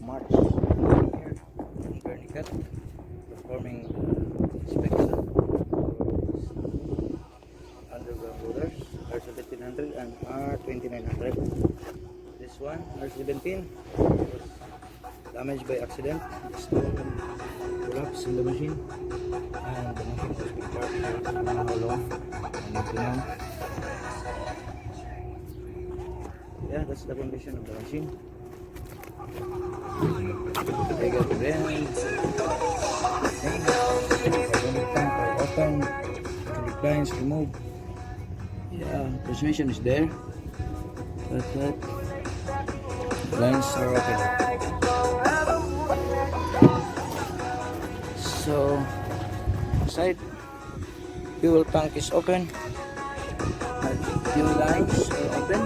March here in Bernicat, performing inspection underground loaders R1700 and R2900. This one R17 was damaged by accident. The stone collapsed in the machine and the machine was being parked here. I don't know how long. I need to know. Yeah, that's the condition of the machine. They got the vents, hydraulic tank are open, hydraulic lines removed. Yeah, transmission is there, but lines are open. So, side fuel tank is open, fuel lines are open,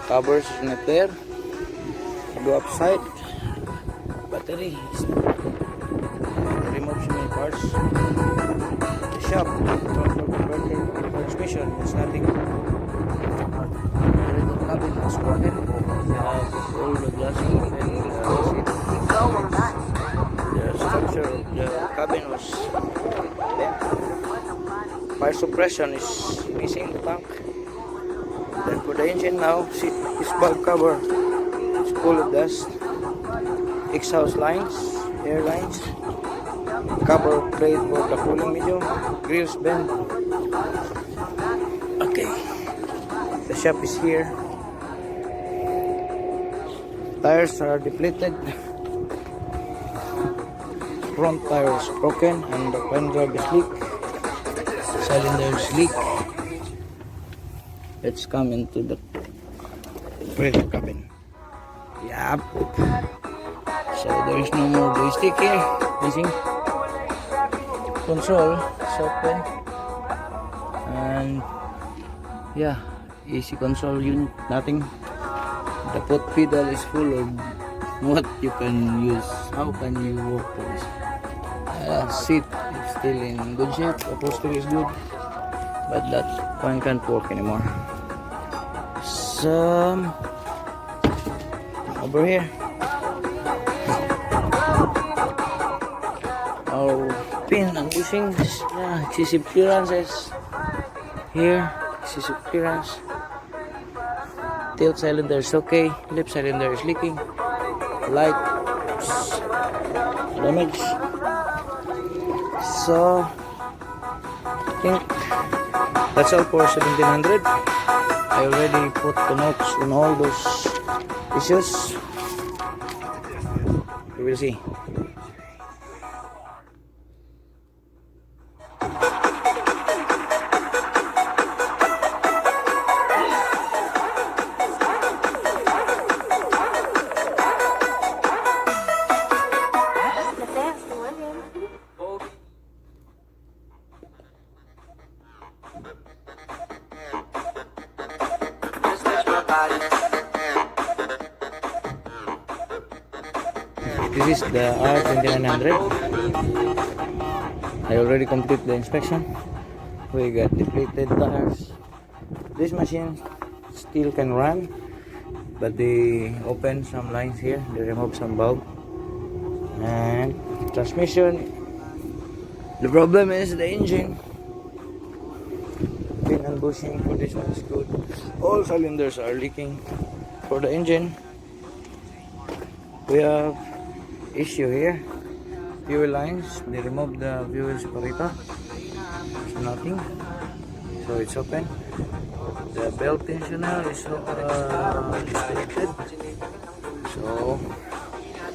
covers is not there. Go upside, battery is not there. Remove so many parts. The shop, converter, transmission is nothing. The cabin is broken. All the glassing and the structure of the cabin was bent. Fire suppression is missing the tank. Then for the engine now, see this bulb cover. Full of dust, exhaust lines, air lines, cover plate for the cooling medium, grills bent. Okay, the shop is here. Tires are depleted. Front tire is broken and the front drive is leak. Cylinder is leak. Let's come into the rear cabin. Yep. So there is no more joystick here. Missing. Console is open. And yeah, easy console unit, nothing. The foot pedal is full of what you can use. How can you work for this? Seat is still in good shape. Upholstery is good, but that one can't work anymore. Some over here, our pin and bushings, excessive clearances here, excessive clearance. Tilt cylinder is okay, lip cylinder is leaking, lights damaged. So I think that's all for 1700. I already put the notes on all those issues. We will see. This is the R2900. I already completed the inspection. We got depleted tires. This machine still can run, but they open some lines here. They remove some bulb. And transmission. The problem is the engine. Pin and bushing for this one is good. All cylinders are leaking. For the engine, we have issue here. Fuel lines, they removed the fuel separator. There's nothing, so it's open. The belt tensioner is disconnected, so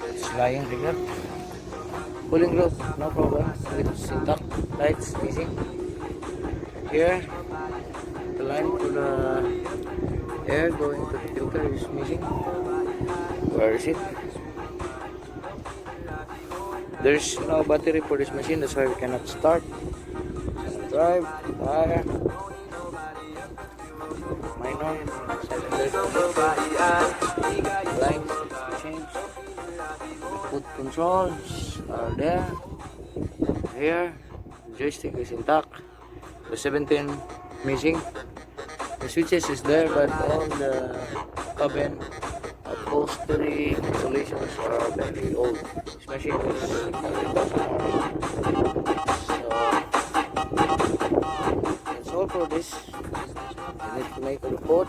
it's lying like that. Cooling group, no problem, it's intact. Lights missing. Here, the line for the air going to the filter is missing. Where is it? There's no battery for this machine, that's why we cannot start. Drive, fire, minor, lines change. Foot controls are there. Here, the joystick is intact. The 17 missing. The switches is there, but all the cabin Upholstery installations are very old. This machine was that's all for this. I need to make a report.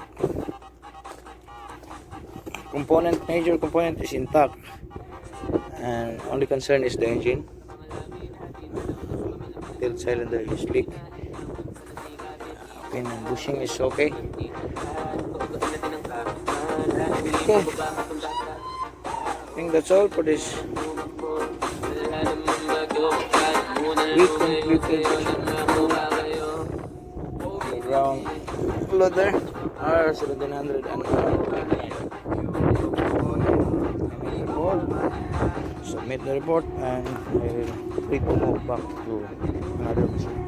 Major component is intact, and only concern is the engine. Tail cylinder is leak. Okay, and bushing is okay. Okay, I think that's all for this. We completed the ground loader R1700 and submit the report, and I will free to move back to another machine.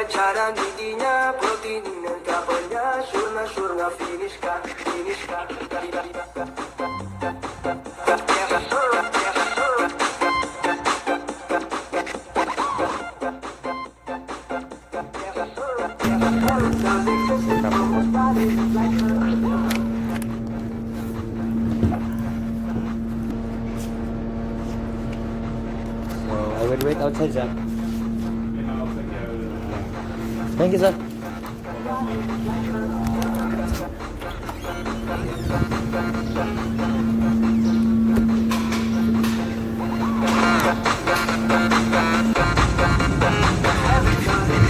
Charang hindi niya, protein ng kapal niya. Sure nga finish ka. So I will wait outside, sir. Thank you, sir.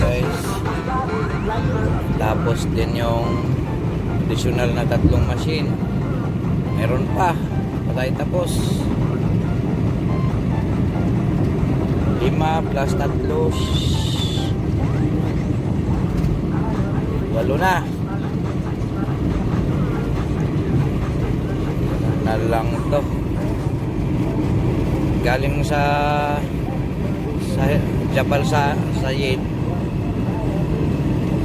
Guys, tapos din yung additional na tatlong machine. Meron pa. Patay tapos. 5 plus 3. 8 na. Na lang to. Galing sa Jabal sa Sayed.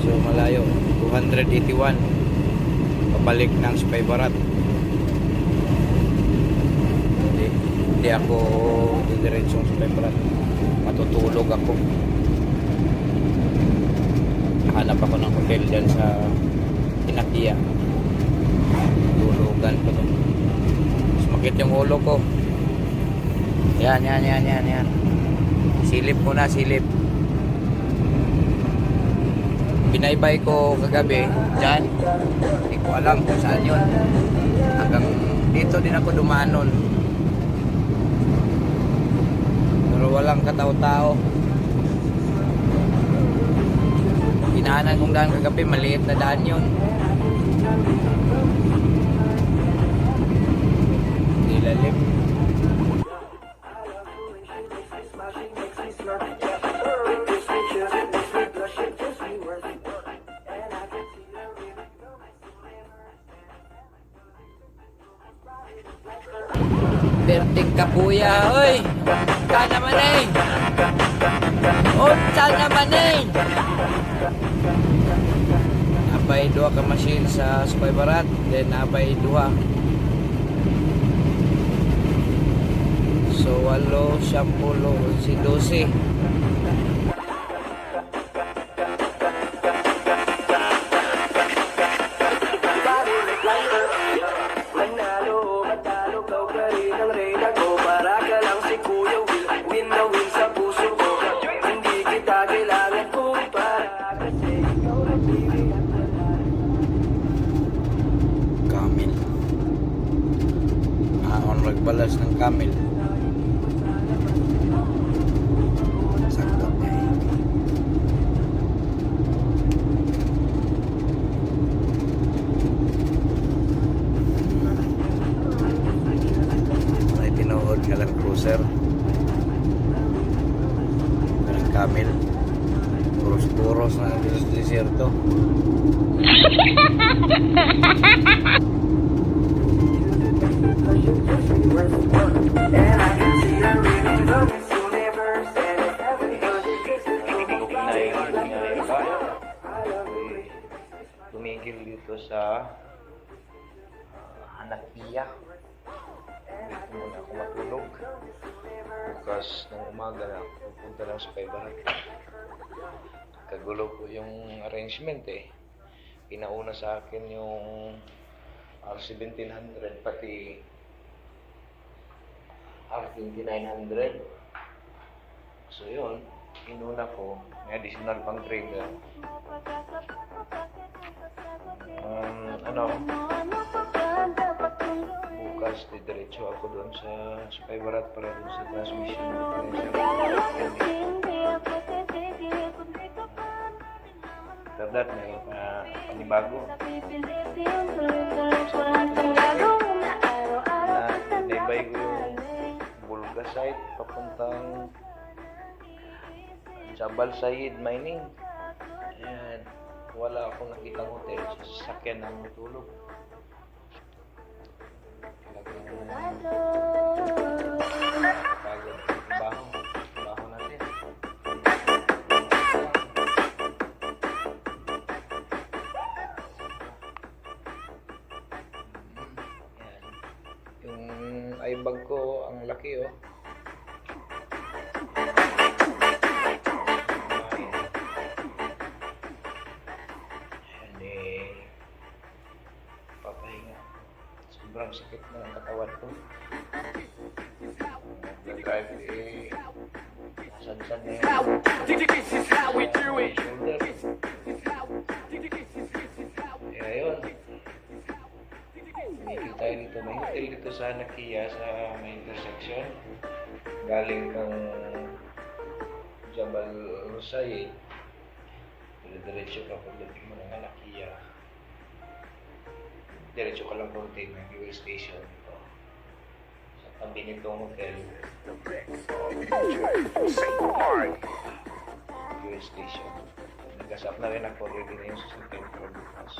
So malayo. 281. Pabalik ng Spaybarat. Hindi ako didiretsong Spaybarat. Matutulog ako. Hanap ako ng hotel dyan sa Inakia. Tulugan ko to. Sumakit yung ulo ko. Yan. Silip muna, silip. Binaybay ko kagabi dyan. Hindi ko alam kung saan yun. Hanggang dito din ako dumaan nun. Pero walang katao-tao. Dinaanan kong daan kagabi, maliit na daan yun. Nilalim. Berting kapuya, oy! Saan naman eh? Oh, saan naman eh? Napay 2 ka machine sa Spaybarat, then napay 2. So 8, 10, 12. Camel. Nagbalas ng camel. Sakto na eh. Ay, tinuod ka lang. sir. Parang camel. Puros-puros na dito sa desierto. Tumigil dito sa Hanakiya. Dito muna ako matulog. Bukas ng umaga na pupunta lang sa Paibarat. Kagulo po yung arrangement eh. Pinauna sa akin yung R1700 pati R2900. So yun, inuna ko. May additional pang trigger. Bukas didiretso ako doon sa Paibarat para doon sa transmission differential. After that, may panibago. Naibay ko yung Bulga site papuntang Jabal Sayid Mining. Ayan. Wala akong nakitang hotel sa sasakyan ng matulog. Pagod. Trabaho natin. Ayan. Yung eyebag ko, ang laki oh. Papahinga. Sobrang sakit na ang katawan ko. Nag-drive eh. Nasansan na yun. Shoulder. Kaya yun. Tumigil tayo dito. May hotel dito sa Nakia sa may intersection. Galing kang Jabal Sayid. Diretso ka pagdating mo ng Nakia. Diretso ka lang konting ng fuel station dito. Sa tabi nitong hotel. Fuel station. Nag-asap na rin ako ready na yung sasakyan for bukas.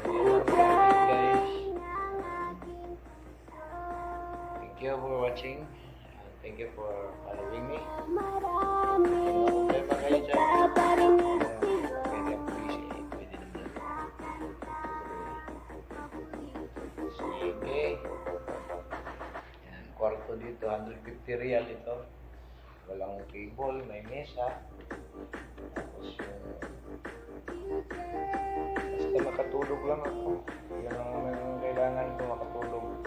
So, guys. Thank you for watching. Thank you for following me. Problema kayo dyan. Very appreciate. Pwede naman. Sige. Yan, kwarto dito. 150 real ito. Walang table, may mesa. Tapos yung... Basta makatulog lang ako. Yan ang kailangan ko, makatulog.